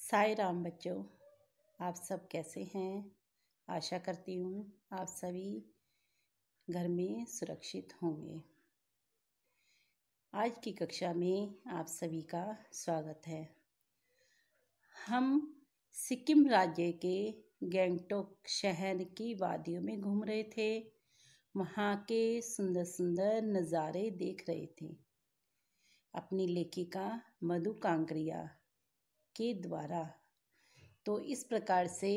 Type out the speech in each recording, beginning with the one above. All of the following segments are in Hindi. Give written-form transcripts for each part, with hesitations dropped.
साई राम बच्चों, आप सब कैसे हैं। आशा करती हूँ आप सभी घर में सुरक्षित होंगे। आज की कक्षा में आप सभी का स्वागत है। हम सिक्किम राज्य के गंगटोक शहर की वादियों में घूम रहे थे। वहाँ के सुंदर सुंदर नज़ारे देख रहे थे। अपनी लेखिका मधु कांकरिया के द्वारा तो इस प्रकार से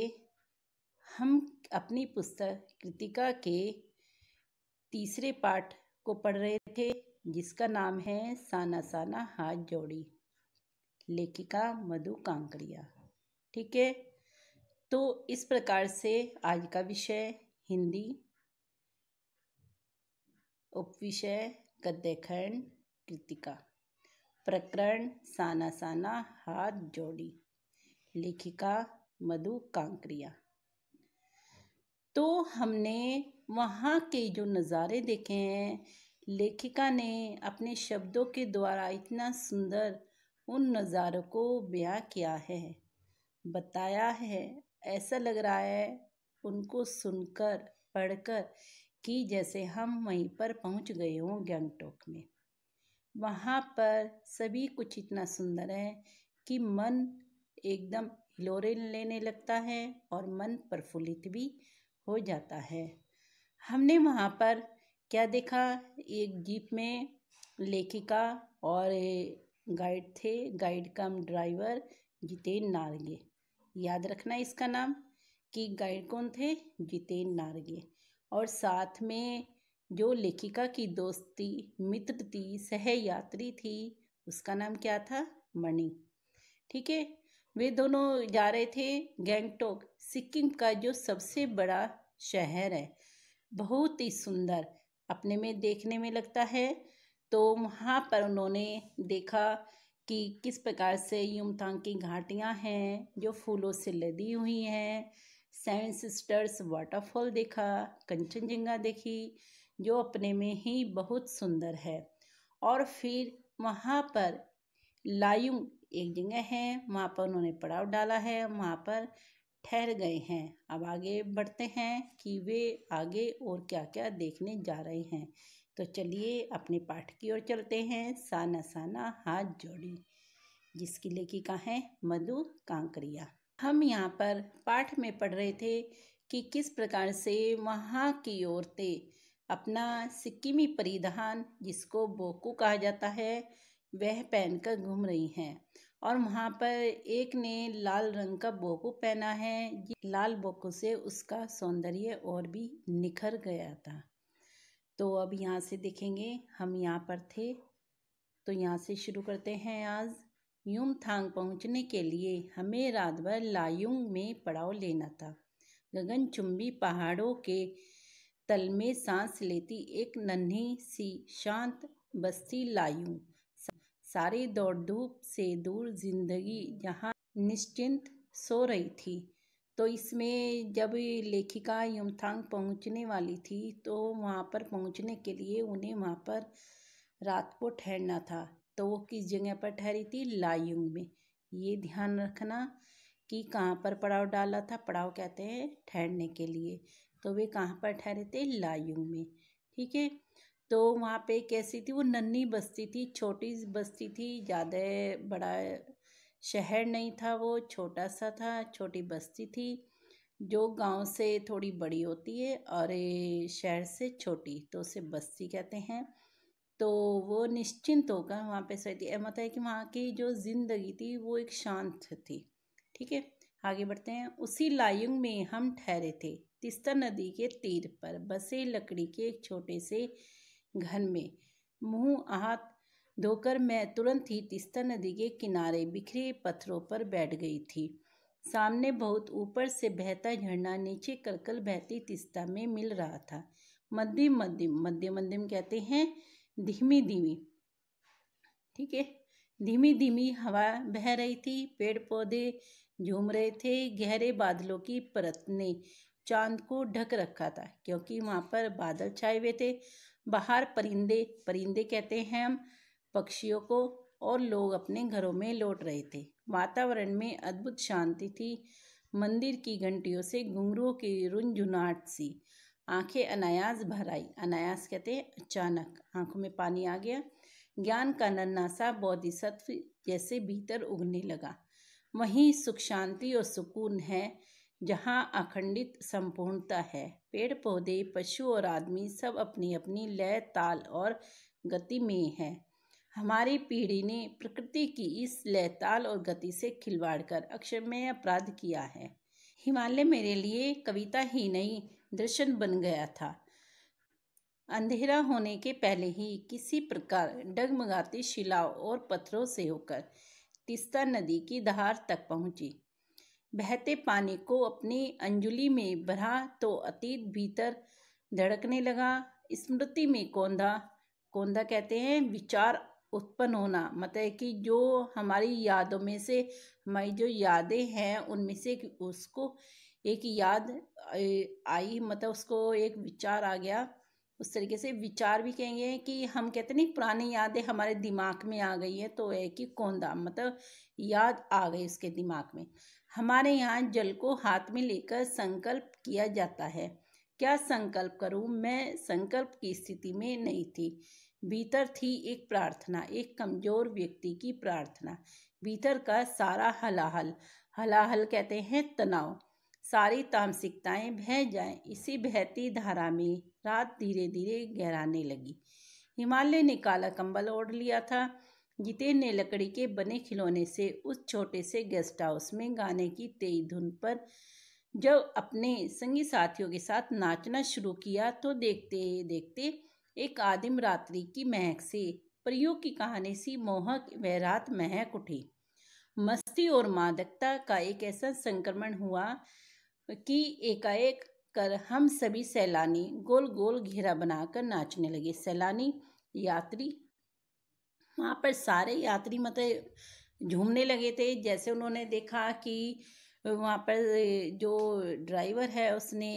हम अपनी पुस्तक कृतिका के तीसरे पाठ को पढ़ रहे थे, जिसका नाम है साना साना हाथ जोड़ी, लेखिका मधु कांकरिया। ठीक है, तो इस प्रकार से आज का विषय हिंदी, उपविषय गद्यखंड कृतिका, प्रकरण साना साना हाथ जोड़ी, लेखिका मधु कांकरिया। तो हमने वहाँ के जो नज़ारे देखे हैं, लेखिका ने अपने शब्दों के द्वारा इतना सुंदर उन नज़ारों को बयां किया है, बताया है। ऐसा लग रहा है उनको सुनकर पढ़कर कि जैसे हम वहीं पर पहुँच गए हों गंगटोक में। वहाँ पर सभी कुछ इतना सुंदर है कि मन एकदम हिलोरे लेने लगता है और मन प्रफुल्लित भी हो जाता है। हमने वहाँ पर क्या देखा, एक जीप में लेखिका और गाइड थे, गाइड कम ड्राइवर जितेन नारगे। याद रखना इसका नाम कि गाइड कौन थे, जितेन नारगे। और साथ में जो लेखिका की दोस्त थी, मित्र थी, सहयात्री थी, उसका नाम क्या था, मणि। ठीक है, वे दोनों जा रहे थे गंगटोक, सिक्किम का जो सबसे बड़ा शहर है, बहुत ही सुंदर अपने में देखने में लगता है। तो वहाँ पर उन्होंने देखा कि किस प्रकार से युमथांग की घाटियाँ हैं जो फूलों से लदी हुई हैं। सेवन सिस्टर्स वाटरफॉल देखा, कंचनजंगा देखी जो अपने में ही बहुत सुंदर है। और फिर वहाँ पर लायुंग एक जगह है, वहाँ पर उन्होंने पड़ाव डाला है, वहाँ पर ठहर गए हैं। अब आगे बढ़ते हैं कि वे आगे और क्या क्या देखने जा रहे हैं। तो चलिए अपने पाठ की ओर चलते हैं। साना साना हाथ जोड़ी, जिसकी लेखिका है मधु कांकरिया। हम यहाँ पर पाठ में पढ़ रहे थे कि किस प्रकार से वहाँ की औरतें अपना सिक्किमी परिधान, जिसको बोकू कहा जाता है, वह पहनकर घूम रही हैं। और वहाँ पर एक ने लाल रंग का बोकू पहना है। लाल बोकू से उसका सौंदर्य और भी निखर गया था। तो अब यहाँ से देखेंगे, हम यहाँ पर थे तो यहाँ से शुरू करते हैं। आज युमथांग पहुँचने के लिए हमें रात भर लायुंग में पड़ाव लेना था। गगनचुंबी पहाड़ों के तल में सांस लेती एक नन्ही सी शांत बस्ती लायुंग, सारी दौड़ धूप से दूर जिंदगी जहाँ निश्चिंत सो रही थी। तो इसमें जब लेखिका युमथांग पहुँचने वाली थी तो वहाँ पर पहुँचने के लिए उन्हें वहाँ पर रात को ठहरना था। तो वो किस जगह पर ठहरी थी, लायुंग में। ये ध्यान रखना कि कहाँ पर पड़ाव डाला था, पड़ाव कहते हैं ठहरने के लिए। तो वे कहाँ पर ठहरे थे, लायुंग में। ठीक है, तो वहाँ पे कैसी थी, वो नन्ही बस्ती थी, छोटी बस्ती थी, ज़्यादा बड़ा शहर नहीं था, वो छोटा सा था, छोटी बस्ती थी जो गांव से थोड़ी बड़ी होती है और शहर से छोटी, तो उसे बस्ती कहते हैं। तो वो निश्चिंत होकर वहाँ पे सही थी। मतलब है कि वहाँ की जो जिंदगी थी वो एक शांत थी। ठीक है, आगे बढ़ते हैं। उसी लायुंग में हम ठहरे थे, तीस्ता नदी के तीर पर बसे लकड़ी के एक छोटे से घर में। मुंह हाथ धोकर मैं तुरंत ही तीस्ता नदी के किनारे बिखरे पत्थरों पर बैठ गई थी। सामने बहुत ऊपर से बहता झरना नीचे कलकल बहती तीस्ता में मिल रहा था। मध्यम मध्यम मध्यम मध्यम कहते हैं धीमी धीमी। ठीक है, धीमी धीमी हवा बह रही थी, पेड़ पौधे झूम रहे थे, गहरे बादलों की परत ने चांद को ढक रखा था क्योंकि वहाँ पर बादल छाए हुए थे। बाहर परिंदे, परिंदे कहते हैं हम पक्षियों को, और लोग अपने घरों में लौट रहे थे। वातावरण में अद्भुत शांति थी। मंदिर की घंटियों से घुंघरुओं की रुनझुनाहट सी आंखें अनायास भर आई। अनायास कहते हैं अचानक, आंखों में पानी आ गया। ज्ञान का नन्हा सा बोधिसत्व जैसे भीतर उगने लगा। वहीं सुख शांति और सुकून है जहाँ अखंडित संपूर्णता है। पेड़ पौधे, पशु और आदमी सब अपनी अपनी लय, ताल और गति में है। हमारी पीढ़ी ने प्रकृति की इस लय, ताल और गति से खिलवाड़ कर अक्षम्य अपराध किया है। हिमालय मेरे लिए कविता ही नहीं, दर्शन बन गया था। अंधेरा होने के पहले ही किसी प्रकार डगमगाती शिलाओं और पत्थरों से होकर तीस्ता नदी की धार तक पहुंची। बहते पानी को अपनी अंजुलि में भरा तो अतीत भीतर धड़कने लगा। स्मृति में कौंधा, कौंधा कहते हैं विचार उत्पन्न होना, मतलब कि जो हमारी यादों में से, हमारी जो यादें हैं उनमें से उसको एक याद आई, मतलब उसको एक विचार आ गया। उस तरीके से विचार भी कहेंगे कि हम कहते नहीं पुरानी यादें हमारे दिमाग में आ गई हैं, तो है कि कौंधा मतलब याद आ गई उसके दिमाग में। हमारे यहाँ जल को हाथ में लेकर संकल्प किया जाता है। क्या संकल्प करूं? मैं संकल्प की स्थिति में नहीं थी। भीतर थी एक प्रार्थना, एक कमजोर व्यक्ति की प्रार्थना। भीतर का सारा हलाहल, हलाहल कहते हैं तनाव, सारी तामसिकताएं बह जाएं। इसी बहती धारा में रात धीरे धीरे गहराने लगी। हिमालय ने काला कंबल ओढ़ लिया था। जितेन ने लकड़ी के बने खिलौने से उस छोटे से गेस्ट हाउस में गाने की तेज धुन पर जब अपने संगी साथियों के साथ नाचना शुरू किया तो देखते देखते एक आदिम रात्रि की महक से, परियों की कहानी सी मोहक वह रात महक उठी। मस्ती और मादकता का एक ऐसा संक्रमण हुआ कि एकाएक कर हम सभी सैलानी गोल गोल घेरा बनाकर नाचने लगे। सैलानी यात्री, वहाँ पर सारे यात्री मतलब झूमने लगे थे। जैसे उन्होंने देखा कि वहाँ पर जो ड्राइवर है उसने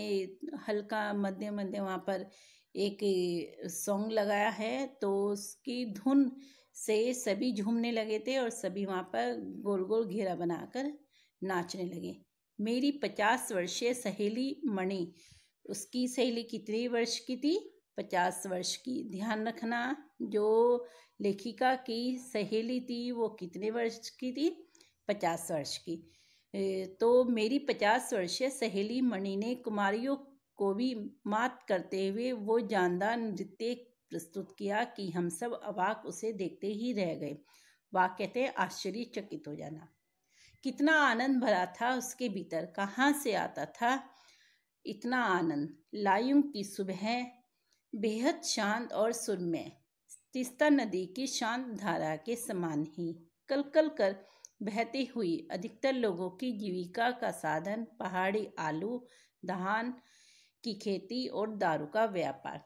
हल्का मध्यम मध्यम वहाँ पर एक सॉन्ग लगाया है, तो उसकी धुन से सभी झूमने लगे थे और सभी वहाँ पर गोल गोल घेरा बनाकर नाचने लगे। मेरी 50 वर्षीय सहेली मणि, उसकी सहेली कितने वर्ष की थी? 50 वर्ष की। ध्यान रखना, जो लेखिका की सहेली थी वो कितने वर्ष की थी? 50 वर्ष की। तो मेरी 50 वर्षीय सहेली मणि ने कुमारियों को भी मात करते हुए वो जानदार नृत्य प्रस्तुत किया कि हम सब अवाक उसे देखते ही रह गए। वाक कहते हैं आश्चर्यचकित हो जाना। कितना आनंद भरा था उसके भीतर, कहाँ से आता था इतना आनंद? लायूं की सुबह बेहद शांत और सुरम्य, तीस्ता नदी की शांत धारा के समान ही कल कल कर बहती हुई। अधिकतर लोगों की जीविका का साधन पहाड़ी आलू, धान की खेती और दारू का व्यापार।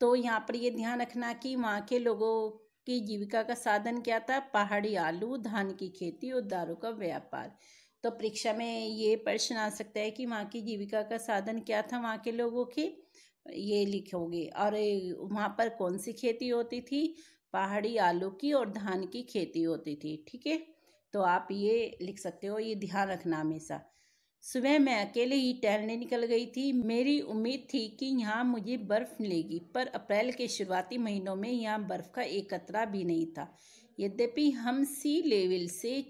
तो यहाँ पर ये ध्यान रखना कि वहाँ के लोगों की जीविका का साधन क्या था? पहाड़ी आलू, धान की खेती और दारू का व्यापार। तो परीक्षा में ये प्रश्न आ सकता है कि वहाँ की जीविका का साधन क्या था वहाँ के लोगों के, ये लिखोगे। और वहाँ पर कौन सी खेती होती थी? पहाड़ी आलू की और धान की खेती होती थी। ठीक है, तो आप ये लिख सकते हो, ये ध्यान रखना हमेशा। सुबह मैं अकेले ही टहलने निकल गई थी। मेरी उम्मीद थी कि यहाँ मुझे बर्फ मिलेगी, पर अप्रैल के शुरुआती महीनों में यहाँ बर्फ का एक कतरा भी नहीं था। यद्यपि हम सी लेवल से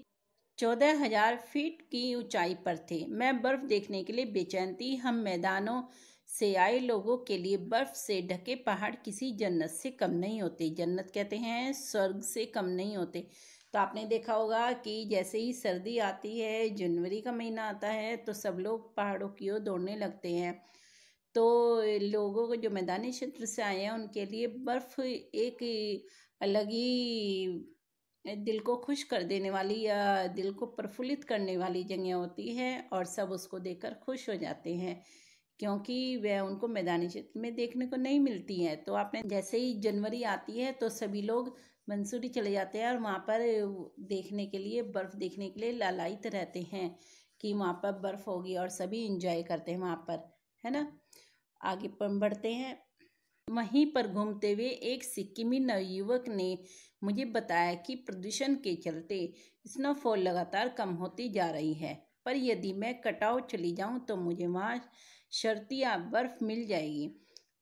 14,000 फीट की ऊंचाई पर थे। मैं बर्फ देखने के लिए बेचैन थी। हम मैदानों से आए लोगों के लिए बर्फ से ढके पहाड़ किसी जन्नत से कम नहीं होते। जन्नत कहते हैं स्वर्ग से कम नहीं होते। तो आपने देखा होगा कि जैसे ही सर्दी आती है, जनवरी का महीना आता है, तो सब लोग पहाड़ों की ओर दौड़ने लगते हैं। तो लोगों को जो मैदानी क्षेत्र से आए हैं उनके लिए बर्फ़ एक अलग ही दिल को खुश कर देने वाली या दिल को प्रफुल्लित करने वाली जगह होती है, और सब उसको देखकर खुश हो जाते हैं क्योंकि वह उनको मैदानी क्षेत्र में देखने को नहीं मिलती हैं। तो आपने जैसे ही जनवरी आती है तो सभी लोग मंसूरी चले जाते हैं और वहाँ पर देखने के लिए, बर्फ़ देखने के लिए लालायित रहते हैं कि वहाँ पर बर्फ़ होगी, और सभी इंजॉय करते हैं वहाँ पर, है ना। आगे बढ़ते हैं। वहीं पर घूमते हुए एक सिक्किमी नवयुवक ने मुझे बताया कि प्रदूषण के चलते स्नोफॉल लगातार कम होती जा रही है, पर यदि मैं कटाव चली जाऊं तो मुझे वहां शर्तियाँ बर्फ मिल जाएगी।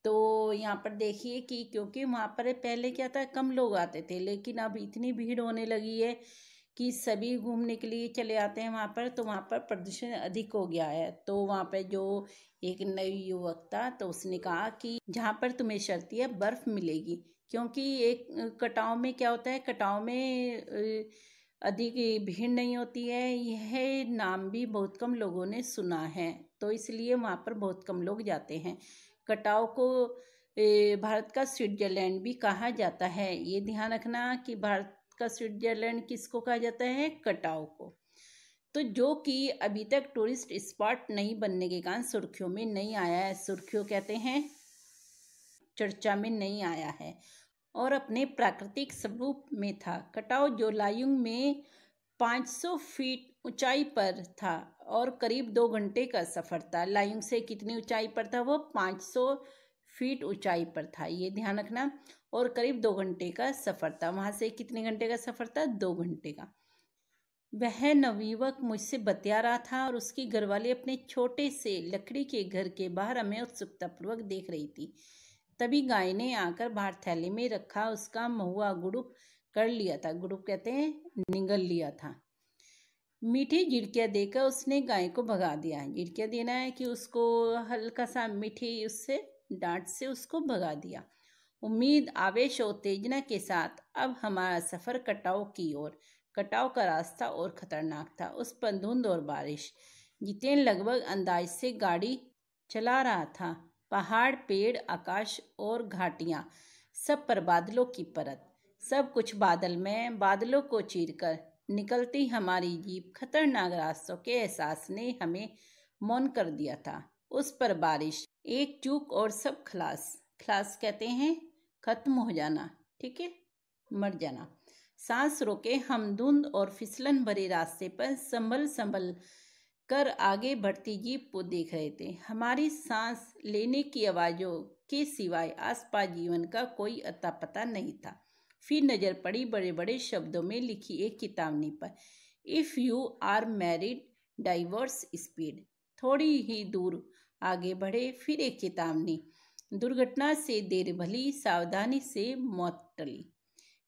तो यहाँ पर देखिए कि क्योंकि वहाँ पर पहले क्या था, कम लोग आते थे, लेकिन अब इतनी भीड़ होने लगी है कि सभी घूमने के लिए चले आते हैं वहाँ पर, तो वहाँ पर प्रदूषण अधिक हो गया है। तो वहाँ पर जो एक नई युवक था, तो उसने कहा कि जहाँ पर तुम्हें शर्तियाँ बर्फ मिलेगी, क्योंकि एक कटाव में क्या होता है, कटाव में अधिक भीड़ नहीं होती है। यह नाम भी बहुत कम लोगों ने सुना है, तो इसलिए वहाँ पर बहुत कम लोग जाते हैं। कटाव को भारत का स्विट्जरलैंड भी कहा जाता है। ये ध्यान रखना कि भारत का स्विट्जरलैंड किसको कहा जाता है, कटाव को। तो जो कि अभी तक टूरिस्ट स्पॉट नहीं बनने के कारण सुर्खियों में नहीं आया है। सुर्खियों कहते हैं, चर्चा में नहीं आया है, और अपने प्राकृतिक स्वरूप में था। कटाव जो लायुंग में 500 फीट ऊंचाई पर था और करीब 2 घंटे का सफ़र था। लायुंग से कितनी ऊंचाई पर था वो? 500 फीट ऊंचाई पर था, ये ध्यान रखना। और करीब 2 घंटे का सफ़र था। वहाँ से कितने घंटे का सफ़र था? 2 घंटे का। वह नवयुवक मुझसे बतिया रहा था और उसकी घरवाली अपने छोटे से लकड़ी के घर के बाहर हमें उत्सुकतापूर्वक देख रही थी। तभी गाय ने आकर बाहर थैले में रखा उसका महुआ गुड़ुप कर लिया था। गुड़ुप कहते हैं, निगल लिया था। मीठी झिड़कियाँ देकर उसने गाय को भगा दिया। झिड़कियाँ देना है कि उसको हल्का सा मीठी उससे डांट से उसको भगा दिया। उम्मीद, आवेश और उत्तेजना के साथ अब हमारा सफ़र कटाव की ओर। कटाव का रास्ता और खतरनाक था। उस पर धुंध और बारिश। जितेन लगभग अंदाज से गाड़ी चला रहा था। पहाड़, पेड़, आकाश और घाटियाँ, सब पर बादलों की परत। सब कुछ बादल में। बादलों को चीरकर निकलती हमारी जीप खतरनाक रास्तों के एहसास ने हमें मौन कर दिया था। उस पर बारिश, एक चूक और सब खलास। खलास कहते हैं खत्म हो जाना, ठीक है, मर जाना। सांस रोके हम धुंध और फिसलन भरे रास्ते पर संभल संभल कर आगे बढ़ती जीप को देख रहे थे। हमारी सांस लेने की आवाज़ों के सिवाय आसपास जीवन का कोई अता पता नहीं था। फिर नज़र पड़ी बड़े बड़े शब्दों में लिखी एक चेतावनी पर। If you are married, divorce speed. थोड़ी ही दूर आगे बढ़े, फिर एक चेतावनी। दुर्घटना से देर भली, सावधानी से मौत टली।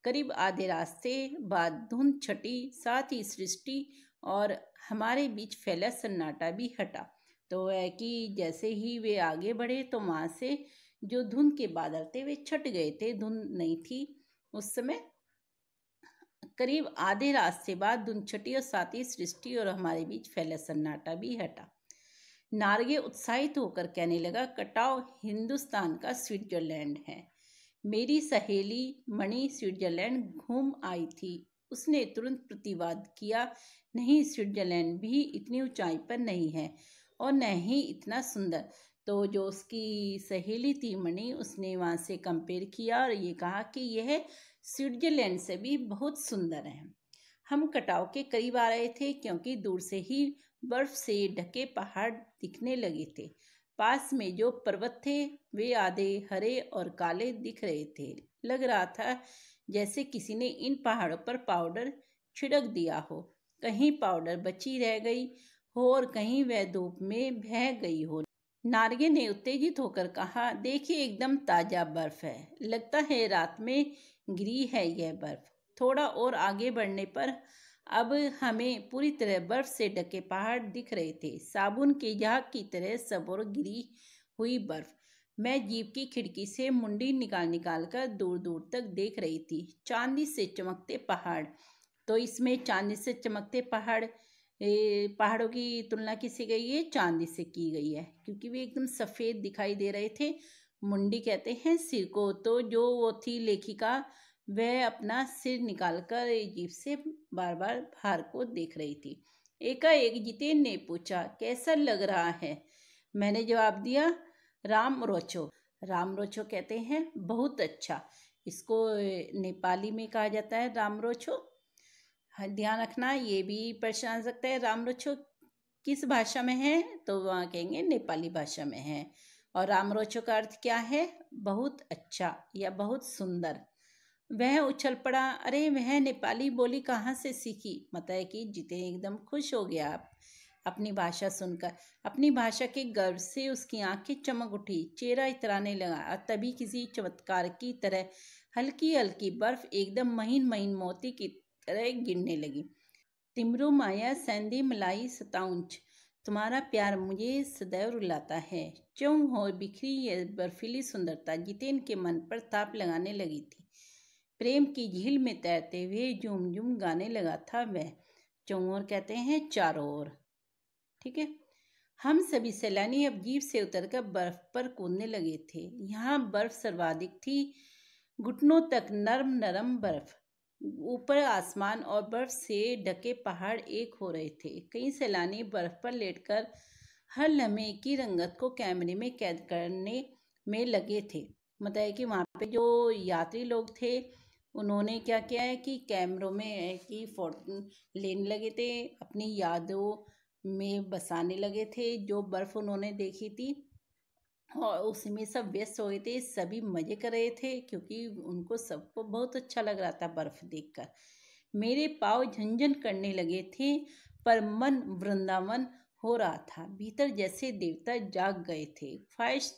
करीब आधे रास्ते बाद धुंध छटी, साथ ही सृष्टि और हमारे बीच फैला सन्नाटा भी हटा। तो है कि जैसे ही वे आगे बढ़े तो वहाँ से जो धुंध के बादल थे वे छट गए थे, धुंध नहीं थी उस समय। करीब आधे रास्ते बाद धुंध छटी और साथ ही सृष्टि और हमारे बीच फैला सन्नाटा भी हटा। नार्गे उत्साहित होकर कहने लगा, कटाव हिंदुस्तान का स्विट्जरलैंड है। मेरी सहेली मणि स्विट्जरलैंड घूम आई थी। उसने तुरंत प्रतिवाद किया, नहीं, स्विट्जरलैंड भी इतनी ऊंचाई पर नहीं है और न ही इतना सुंदर। तो जो उसकी सहेली थी मणि, उसने वहाँ से कंपेयर किया और ये कहा कि यह स्विट्जरलैंड से भी बहुत सुंदर है। हम कटाव के करीब आ रहे थे क्योंकि दूर से ही बर्फ से ढके पहाड़ दिखने लगे थे। पास में जो पर्वत थे वे आधे हरे और काले दिख रहे थे। लग रहा था जैसे किसी ने इन पहाड़ों पर पाउडर छिड़क दिया हो। कहीं पाउडर बची रह गई हो और कहीं वह धूप में बह गई हो। नार्गे ने उत्तेजित होकर कहा, देखिए, एकदम ताज़ा बर्फ है। लगता है रात में गिरी है यह बर्फ। थोड़ा और आगे बढ़ने पर अब हमें पूरी तरह बर्फ से ढके पहाड़ दिख रहे थे, साबुन के झाग की तरह सब और गिरी हुई बर्फ। मैं जीप की खिड़की से मुंडी निकाल निकाल कर दूर दूर तक देख रही थी। चांदी से चमकते पहाड़। तो इसमें चांदी से चमकते पहाड़, पहाड़ों की तुलना किससे गई है? चांदी से की गई है, क्योंकि वे एकदम सफ़ेद दिखाई दे रहे थे। मुंडी कहते हैं सिर को। तो जो वो थी लेखिका, वह अपना सिर निकालकर जीप से बार बार बाहर को देख रही थी। एकाएक जितेन ने पूछा, कैसा लग रहा है? मैंने जवाब दिया, राम रोचो। राम रोचो कहते हैं बहुत अच्छा। इसको नेपाली में कहा जाता है राम रोचो। ध्यान रखना, ये भी प्रश्न आ सकता है, राम रोचो किस भाषा में है? तो वहाँ कहेंगे नेपाली भाषा में है। और रामरोचक का अर्थ क्या है? बहुत अच्छा या बहुत सुंदर। वह उछल पड़ा, अरे वह नेपाली बोली कहाँ से सीखी? मतलब कि जितेन एकदम खुश हो गया अपनी भाषा सुनकर। अपनी भाषा के गर्व से उसकी आंखें चमक उठी, चेहरा इतराने लगा और तभी किसी चमत्कार की तरह हल्की हल्की बर्फ एकदम महीन महीन मोती की तरह गिरने लगी। तिमरू माया सैंधी मलाई सताउंच, तुम्हारा प्यार मुझे सदैव रुलाता है। क्यों हो बिखरी यह बर्फीली सुंदरता जितेन के मन पर ताप लगाने लगी थी। प्रेम की झील में तैरते हुए झूम झूम गाने लगा था वह। चौर कहते हैं चारों ओर। ठीक है। हम सभी सैलानी अब जीप से उतरकर बर्फ पर कूदने लगे थे। यहाँ बर्फ सर्वाधिक थी, घुटनों तक नरम नरम बर्फ। ऊपर आसमान और बर्फ से ढके पहाड़ एक हो रहे थे। कई सैलानी बर्फ पर लेटकर हर लम्हे की रंगत को कैमरे में कैद करने में लगे थे। मतलब कि वहाँ पे जो यात्री लोग थे उन्होंने क्या किया है कि कैमरों में की फोटो लेने लगे थे, अपनी यादों में बसाने लगे थे जो बर्फ उन्होंने देखी थी, और उसमें सब व्यस्त हो गए थे। सभी मजे कर रहे थे क्योंकि उनको सबको बहुत अच्छा लग रहा था बर्फ देखकर। मेरे पाँव झंझन करने लगे थे पर मन वृंदावन हो रहा था। भीतर जैसे देवता जाग गए थे। ख्वाहिश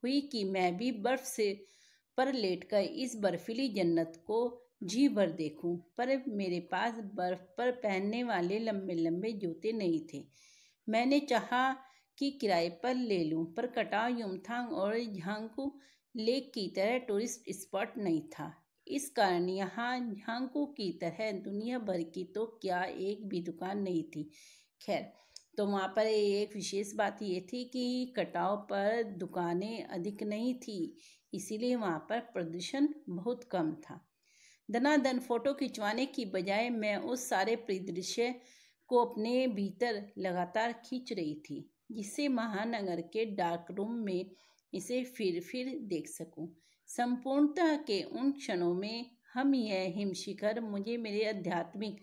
हुई कि मैं भी बर्फ से पर लेटकर इस बर्फीली जन्नत को जी भर देखूं, पर मेरे पास बर्फ पर पहनने वाले लंबे लंबे जूते नहीं थे। मैंने चाहा कि किराए पर ले लूं, पर कटाव युमथांग और झांगकू लेक की तरह टूरिस्ट स्पॉट नहीं था। इस कारण यहाँ झांगकू की तरह दुनिया भर की तो क्या एक भी दुकान नहीं थी। खैर, तो वहाँ पर एक विशेष बात ये थी कि कटाव पर दुकानें अधिक नहीं थी, इसीलिए वहाँ पर प्रदूषण बहुत कम था। दनादन फोटो खिंचवाने की बजाय मैं उस सारे परिदृश्य को अपने भीतर लगातार खींच रही थी, जिससे महानगर के डार्क रूम में इसे फिर देख सकूं। संपूर्णता के उन क्षणों में हम यह हिमशिखर मुझे मेरे आध्यात्मिक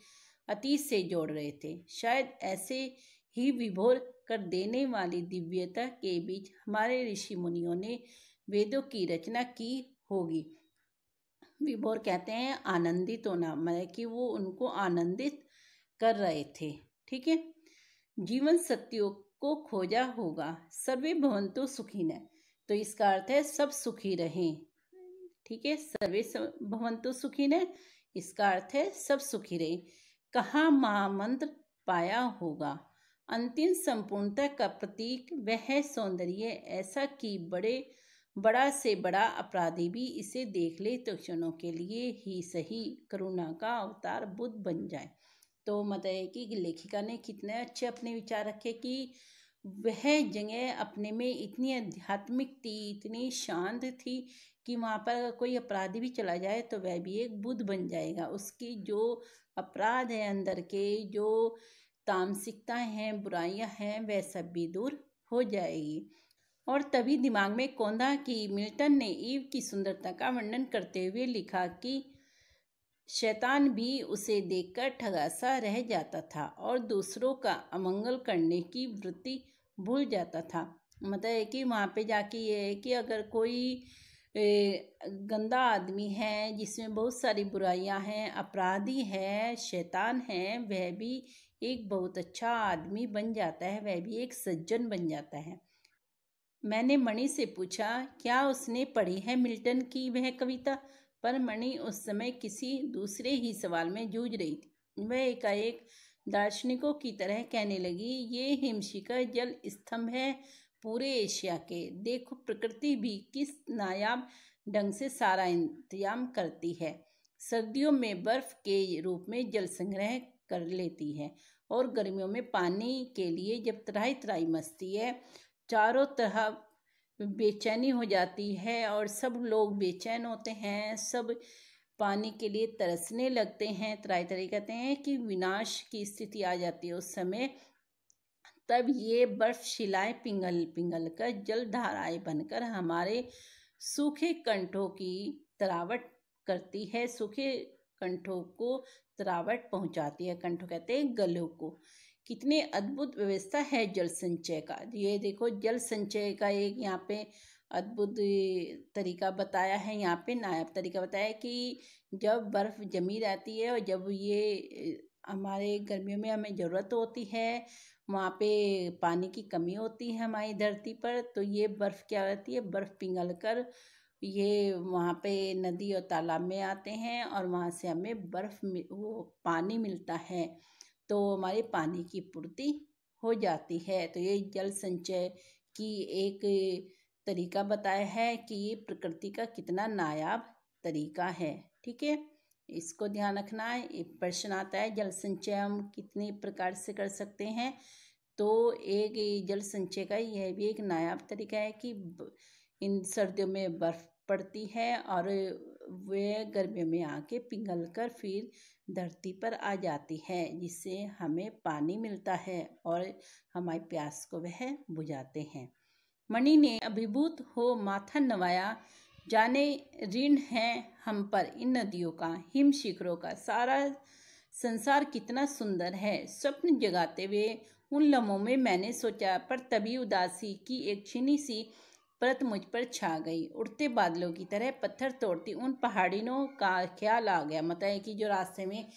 अतीत से जोड़ रहे थे। शायद ऐसे ही विभोर कर देने वाली दिव्यता के बीच हमारे ऋषि मुनियों ने वेदों की रचना की होगी। विभोर कहते हैं आनंदित होना, मतलब कि वो उनको आनंदित कर रहे थे। ठीक है। जीवन सत्यों को खोजा होगा। सर्वे भवन्तु सुखिनः, तो इसका अर्थ है सब सुखी रहें। ठीक है। सर्वे भवन्तु सुखिनः, इसका अर्थ है सब सुखी रहें। कहाँ महामंत्र पाया होगा। अंतिम संपूर्णता का प्रतीक वह सौंदर्य ऐसा कि बड़ा से बड़ा अपराधी भी इसे देख ले तो क्षणों के लिए ही सही करुणा का अवतार बुद्ध बन जाए। तो मतलब है कि लेखिका ने कितने अच्छे अपने विचार रखे कि वह जगह अपने में इतनी आध्यात्मिक थी, इतनी शांत थी कि वहाँ पर कोई अपराधी भी चला जाए तो वह भी एक बुद्ध बन जाएगा। उसकी जो अपराध है अंदर के, जो तामसिकता हैं, बुराइयां हैं, वह सब भी दूर हो जाएगी। और तभी दिमाग में कौंधा कि मिल्टन ने ईव की सुंदरता का वर्णन करते हुए लिखा कि शैतान भी उसे देखकर ठगासा रह जाता था और दूसरों का अमंगल करने की वृत्ति भूल जाता था। मतलब है कि वहाँ पे जाके ये है कि अगर कोई गंदा आदमी है जिसमें बहुत सारी बुराइयां हैं, अपराधी है, शैतान है, वह भी एक बहुत अच्छा आदमी बन जाता है, वह भी एक सज्जन बन जाता है। मैंने मणि से पूछा क्या उसने पढ़ी है मिल्टन की वह कविता, पर मणि उस समय किसी दूसरे ही सवाल में जूझ रही थी। वह एकाएक दार्शनिकों की तरह कहने लगी, ये हिमशिखर जल स्तंभ है पूरे एशिया के। देखो प्रकृति भी किस नायाब ढंग से सारा इंतजाम करती है। सर्दियों में बर्फ के रूप में जल संग्रह कर लेती है और गर्मियों में पानी के लिए जब त्राही त्राही मचती है, चारों तरफ बेचैनी हो जाती है और सब लोग बेचैन होते हैं, सब पानी के लिए तरसने लगते हैं, त्राही त्राही कहते हैं कि विनाश की स्थिति आ जाती है उस समय। तब ये बर्फ शिलाएं पिघल पिघल कर जल धाराएं बनकर हमारे सूखे कंठों की तरावट करती है, सूखे कंठों को तरावट पहुंचाती है। कंठों कहते हैं गलों को, कितने अद्भुत व्यवस्था है जल संचय का। ये देखो जल संचय का एक यहाँ पे अद्भुत तरीका बताया है, यहाँ पे नायाब तरीका बताया है कि जब बर्फ़ जमी रहती है और जब ये हमारे गर्मियों में हमें ज़रूरत होती है, वहाँ पे पानी की कमी होती है हमारी धरती पर, तो ये बर्फ़ क्या होती है, बर्फ़ पिघल कर ये वहाँ पे नदी और तालाब में आते हैं और वहाँ से हमें वो पानी मिलता है, तो हमारे पानी की पूर्ति हो जाती है। तो ये जल संचय की एक तरीका बताया है कि ये प्रकृति का कितना नायाब तरीका है। ठीक है, इसको ध्यान रखना है। एक प्रश्न आता है जल संचय हम कितने प्रकार से कर सकते हैं, तो एक जल संचय का यह भी एक नायाब तरीका है कि इन सर्दियों में बर्फ़ पड़ती है और वह गर्मियों में आके पिघल कर फिर धरती पर आ जाती है, जिससे हमें पानी मिलता है और हमारी प्यास को वह बुझाते हैं। मणि ने अभिभूत हो माथा नवाया, जाने ऋण है हम पर इन नदियों का, हिम शिखरों का, सारा संसार कितना सुंदर है। स्वप्न जगाते हुए उन लम्हों में मैंने सोचा, पर तभी उदासी की एक छीनी सी परत मुझ पर छा गई। उड़ते बादलों की तरह पत्थर तोड़ती उन पहाड़ियों का ख्याल आ गया। मतलब है कि जो रास्ते में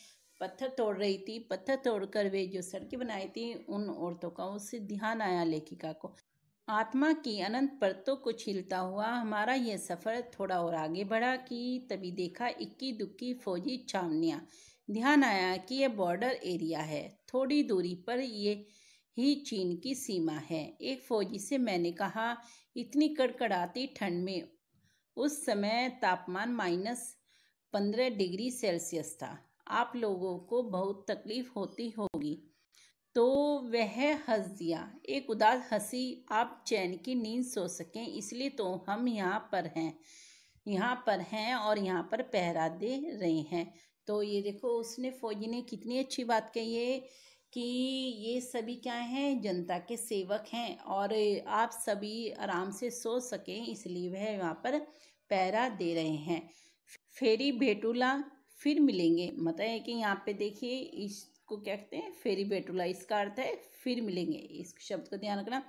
पत्थर तोड़ रही थी, पत्थर तोड़कर वे जो सड़कें बनाई थी, उन औरतों का उससे ध्यान आया लेखिका को। आत्मा की अनंत परतों को छीलता हुआ हमारा यह सफ़र थोड़ा और आगे बढ़ा कि तभी देखा इक्की दुक्की फौजी छावनियाँ। ध्यान आया कि यह बॉर्डर एरिया है, थोड़ी दूरी पर ये ही चीन की सीमा है। एक फौजी से मैंने कहा, इतनी कड़कड़ाती ठंड में, उस समय तापमान -15 डिग्री सेल्सियस था, आप लोगों को बहुत तकलीफ होती होगी। तो वह हंस दिया, एक उदास हंसी, आप चैन की नींद सो सकें इसलिए तो हम यहाँ पर हैं और यहाँ पर पहरा दे रहे हैं। तो ये देखो उसने फौजी ने कितनी अच्छी बात कही है कि ये सभी क्या हैं, जनता के सेवक हैं और आप सभी आराम से सो सकें इसलिए वह यहाँ पर पहरा दे रहे हैं। फेरी भेटूला, फिर मिलेंगे। मतलब है कि यहाँ पे देखिए इसको क्या कहते हैं, फेरी भेटूला, इसका अर्थ है फिर मिलेंगे। इस शब्द को ध्यान रखना।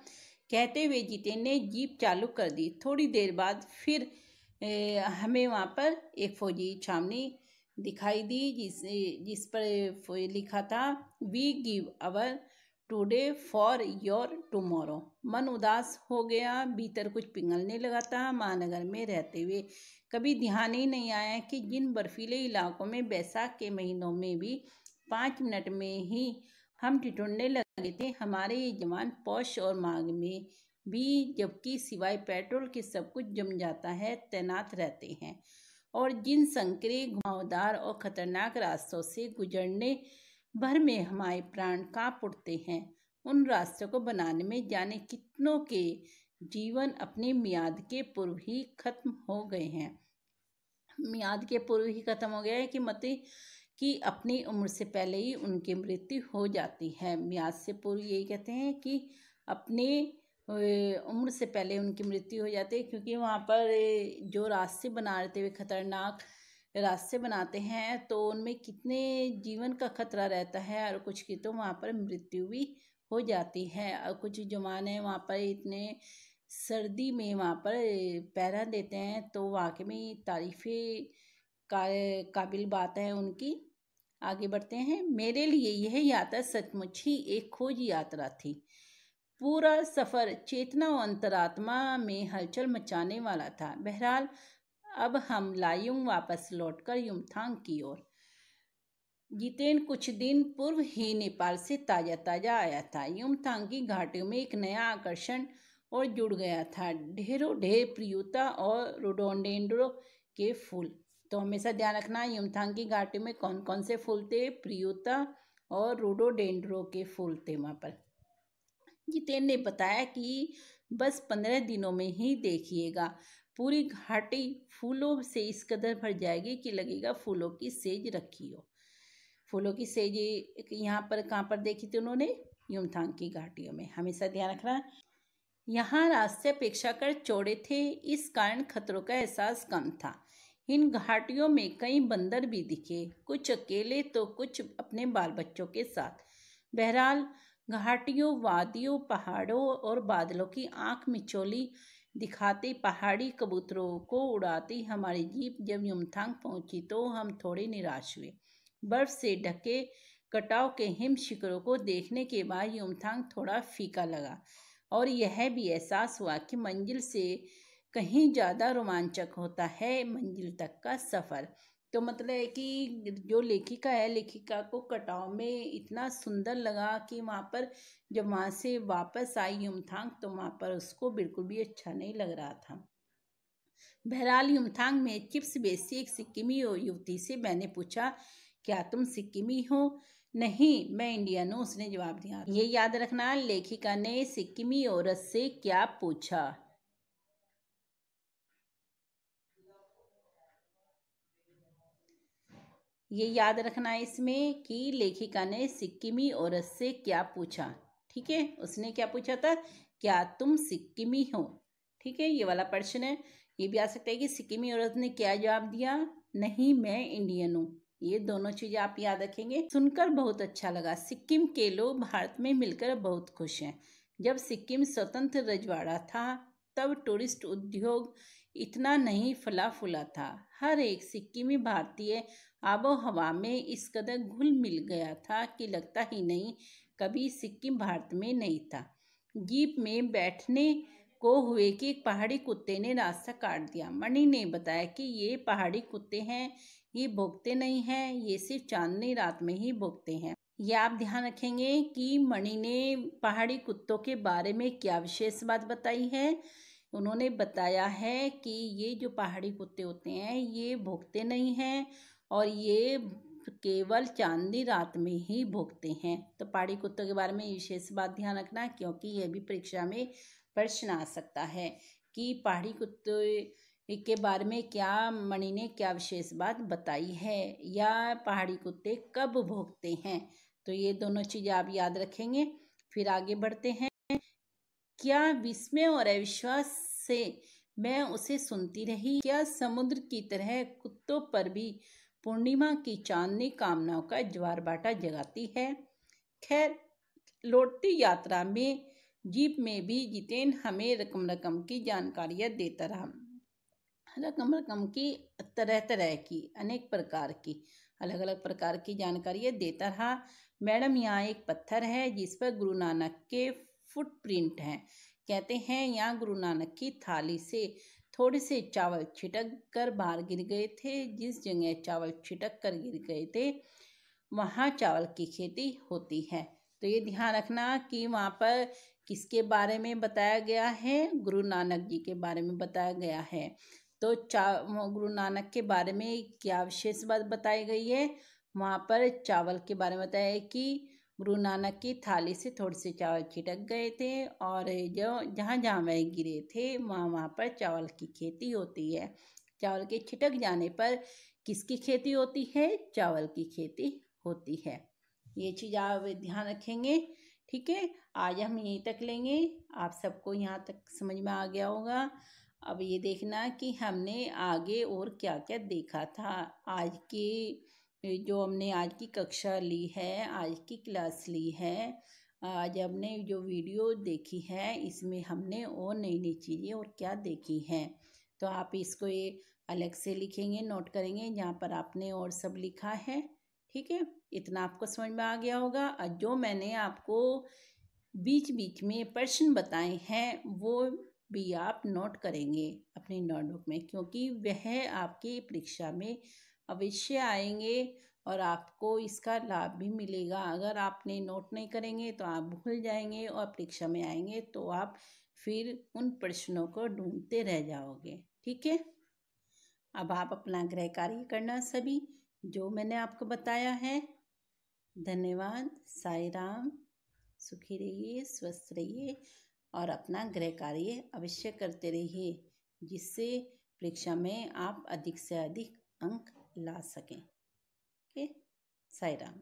कहते हुए जितेन ने जीप चालू कर दी। थोड़ी देर बाद फिर हमें वहाँ पर एक फौजी छावनी दिखाई दी जिस पर लिखा था, we give our today for your tomorrow. मन उदास हो गया, भीतर कुछ पिघलने लगा था। महानगर में रहते हुए कभी ध्यान ही नहीं आया कि जिन बर्फीले इलाकों में बैसाख के महीनों में भी 5 मिनट में ही हम ठिठुरने लगे थे, हमारे ये जवान पौष और माघ में भी, जबकि सिवाय पेट्रोल के सब कुछ जम जाता है, तैनात रहते हैं और जिन संकरे, घुमावदार और खतरनाक रास्तों से गुजरने भर में हमारे प्राण कांप उठते हैं, उन रास्तों को बनाने में जाने कितनों के जीवन अपनी मियाद के पूर्व ही खत्म हो गए हैं। मियाद के पूर्व ही खत्म हो गया है कि मतलब कि अपनी उम्र से पहले ही उनकी मृत्यु हो जाती है। मियाद से पूर्व यही कहते हैं कि अपने उम्र से पहले उनकी मृत्यु हो जाती है, क्योंकि वहाँ पर जो रास्ते बनाते हुए खतरनाक रास्ते बनाते हैं तो उनमें कितने जीवन का खतरा रहता है और कुछ की तो वहाँ पर मृत्यु भी हो जाती है। और कुछ जवान हैं वहाँ पर इतने सर्दी में वहाँ पर पहरा देते हैं, तो वाकई में तारीफ़ काबिल बात है उनकी। आगे बढ़ते हैं। मेरे लिए यह यात्रा सचमुच ही एक खोज यात्रा थी। पूरा सफ़र चेतना और अंतरात्मा में हलचल मचाने वाला था। बहरहाल अब हम लायुंग वापस लौटकर युमथांग की ओर। जितेन कुछ दिन पूर्व ही नेपाल से ताज़ा आया था। युमथांग की घाटियों में एक नया आकर्षण और जुड़ गया था, ढेरों ढेर प्रियुता और रोडोडेंड्रो के फूल। तो हमेशा ध्यान रखना, युमथांग की घाटियों में कौन कौन से फूल थे, प्रियुता और रोडोडेंड्रो के फूल थे वहाँ पर। जितेन ने बताया कि बस 15 दिनों में ही देखिएगा, पूरी घाटी फूलों से इस कदर भर जाएगी कि लगेगा फूलों की सेज रखी हो। फूलों की सेज यहाँ पर कहाँ पर देखी थी उन्होंने, युमथांग की घाटियों में। हमेशा ध्यान रखना, यहाँ रास्ते अपेक्षाकृत चौड़े थे, इस कारण खतरों का एहसास कम था। इन घाटियों में कई बंदर भी दिखे, कुछ अकेले तो कुछ अपने बाल बच्चों के साथ। बहरहाल घाटियों, वादियों, पहाड़ों और बादलों की आंख मिचौली दिखाते पहाड़ी कबूतरों को उड़ाती हमारी जीप जब युमथांग पहुंची तो हम थोड़े निराश हुए। बर्फ से ढके कटाव के हिम शिखरों को देखने के बाद युमथांग थोड़ा फीका लगा और यह भी एहसास हुआ कि मंजिल से कहीं ज़्यादा रोमांचक होता है मंजिल तक का सफ़र। तो मतलब है कि जो लेखिका है, लेखिका को कटाव में इतना सुंदर लगा कि वहाँ पर जब वहाँ से वापस आई युमथांग तो वहाँ पर उसको बिल्कुल भी अच्छा नहीं लग रहा था। बहरहाल युमथांग में चिप्स बेचती एक सिक्किमी युवती से मैंने पूछा, क्या तुम सिक्किमी हो? नहीं, मैं इंडियन हूँ, उसने जवाब दिया। ये याद रखना, लेखिका ने सिक्किमी औरत से क्या पूछा। ये याद रखना इसमें कि लेखिका ने सिक्किमी औरत से क्या पूछा। ठीक है, उसने क्या पूछा था, क्या तुम सिक्किमी हो। ठीक है, ये वाला प्रश्न है। ये भी आ सकता है कि सिक्किमी औरत ने क्या जवाब दिया, नहीं मैं इंडियन हूँ। ये दोनों चीजें आप याद रखेंगे। सुनकर बहुत अच्छा लगा। सिक्किम के लोग भारत में मिलकर बहुत खुश हैं। जब सिक्किम स्वतंत्र रजवाड़ा था तब टूरिस्ट उद्योग इतना नहीं फला फूला था। हर एक सिक्किमी भारतीय आबो हवा में इस कदर घुल मिल गया था कि लगता ही नहीं कभी सिक्किम भारत में नहीं था। जीप में बैठने को हुए कि एक पहाड़ी कुत्ते ने रास्ता काट दिया। मणि ने बताया कि ये पहाड़ी कुत्ते हैं, ये भौंकते नहीं हैं, ये सिर्फ चांदनी रात में ही भौंकते हैं। ये आप ध्यान रखेंगे कि मणि ने पहाड़ी कुत्तों के बारे में क्या विशेष बात बताई है। उन्होंने बताया है कि ये जो पहाड़ी कुत्ते होते हैं ये भौंकते नहीं हैं और ये केवल चांदनी रात में ही भौंकते हैं। तो पहाड़ी कुत्तों के बारे में विशेष बात ध्यान रखना, क्योंकि यह भी परीक्षा में प्रश्न आ सकता है कि पहाड़ी कुत्ते के बारे में क्या मणि ने क्या विशेष बात बताई है या पहाड़ी कुत्ते कब भौंकते हैं। तो ये दोनों चीज़ आप याद रखेंगे। फिर आगे बढ़ते हैं। क्या विस्मय और अविश्वास से मैं उसे सुनती रही। क्या समुद्र की तरह कुत्तों पर भी पूर्णिमा की चांदनी कामनाओं का ज्वार भाटा जगाती है। खैर, लौटती यात्रा में जीप में भी जितेन हमें रकम रकम की जानकारियां देता रहा। रकम रकम की, तरह तरह की, अनेक प्रकार की, अलग अलग प्रकार की जानकारियां देता रहा। मैडम, यहाँ एक पत्थर है जिस पर गुरु नानक के फुटप्रिंट हैं। कहते हैं यहाँ गुरु नानक की थाली से थोड़े से चावल छिटक कर बाहर गिर गए थे। जिस जगह चावल छिटक कर गिर गए थे वहाँ चावल की खेती होती है। तो ये ध्यान रखना कि वहाँ पर किसके बारे में बताया गया है, गुरु नानक जी के बारे में बताया गया है। तो गुरु नानक के बारे में क्या विशेष बात बताई गई है, वहाँ पर चावल के बारे में बताया है कि गुरु नानक की थाली से थोड़े से चावल छिटक गए थे और जो जहाँ जहाँ वह गिरे थे वहाँ वहाँ पर चावल की खेती होती है। चावल के छिटक जाने पर किसकी खेती होती है, चावल की खेती होती है। ये चीज़ आप ध्यान रखेंगे। ठीक है, आज हम यहीं तक लेंगे। आप सबको यहाँ तक समझ में आ गया होगा। अब ये देखना कि हमने आगे और क्या क्या देखा था। आज की जो हमने आज की कक्षा ली है, आज की क्लास ली है, आज हमने जो वीडियो देखी है इसमें हमने और नई नई चीज़ें और क्या देखी हैं। तो आप इसको ये अलग से लिखेंगे, नोट करेंगे जहाँ पर आपने और सब लिखा है। ठीक है, इतना आपको समझ में आ गया होगा। और जो मैंने आपको बीच बीच में प्रश्न बताए हैं वो भी आप नोट करेंगे अपनी नोटबुक में, क्योंकि वह आपकी परीक्षा में अवश्य आएंगे और आपको इसका लाभ भी मिलेगा। अगर आपने नोट नहीं करेंगे तो आप भूल जाएंगे और परीक्षा में आएंगे तो आप फिर उन प्रश्नों को ढूंढते रह जाओगे। ठीक है, अब आप अपना गृह कार्य करना सभी जो मैंने आपको बताया है। धन्यवाद। साई राम। सुखी रहिए, स्वस्थ रहिए और अपना गृह कार्य अवश्य करते रहिए जिससे परीक्षा में आप अधिक से अधिक अंक ला सकें। ओके, साई राम।